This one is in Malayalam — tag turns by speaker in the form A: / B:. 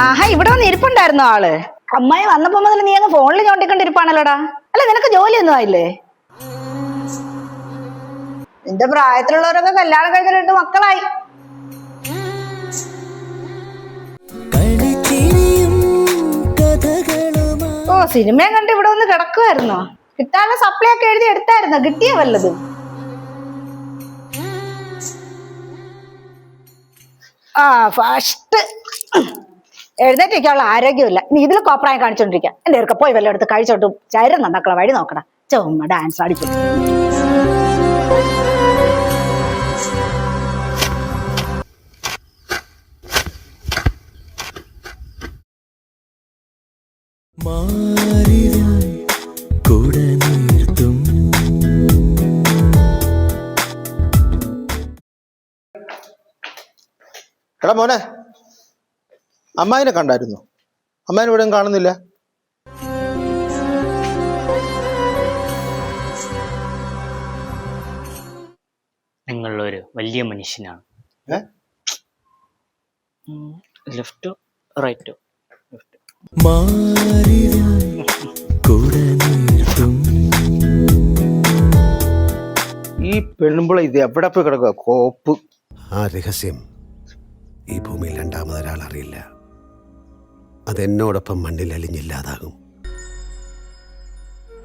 A: ആഹാ, ഇവിടെ വന്ന് ഇരിപ്പുണ്ടായിരുന്നോ ആള്? അമ്മായി വന്നപ്പോ മുതൽ നീ അങ്ങ് ഫോണിൽ ചോണ്ടിക്കൊണ്ടിരിപ്പാണല്ലോടാ. അല്ല, നിനക്ക് ജോലിയൊന്നും ആയില്ലേ? നിന്റെ പ്രായത്തിലുള്ളവരൊക്കെ കല്യാണം കഴിഞ്ഞ 2 മക്കളായി. ഓ, സിനിമയും കണ്ട് ഇവിടെ ഒന്ന് കിടക്കുമായിരുന്നോ? കിട്ടാനുള്ള സപ്ലൈ ഒക്കെ എഴുതി എടുത്തായിരുന്നോ? കിട്ടിയ വല്ലതും? ആ, ഫസ്റ്റ് എഴുന്നേറ്റിരിക്കാനുള്ള ആരോഗ്യമില്ല. നീ ഇതിൽ കോപ്രായം കാണിച്ചോണ്ടിരിക്കുക. എന്റെ ഇറക്ക പോയി വല്ല എടുത്ത് കഴിച്ചോട്ട് ചരം നന്നാക്കള വഴി നോക്കടാ. ചുമ്മാ ഡാൻസ് അടിക്കും.
B: എടാ മോനെ, അമ്മായിനെ കണ്ടായിരുന്നു? അമ്മായിനെ ഇവിടെ കാണുന്നില്ല.
C: നിങ്ങളൊരു വലിയ മനുഷ്യനാണ്. ലെഫ്റ്റോ റൈറ്റോ?
B: ഈ പെണ്ണുമ്പോൾ ഇത് എവിടെ പോയി കിടക്കുക? കോപ്പ്.
D: ആ രഹസ്യം ഈ ഭൂമിയിൽ രണ്ടാമതൊരാൾ അറിയില്ല. അതെന്നോടൊപ്പം മണ്ണിൽ അലിഞ്ഞില്ലാതാകും.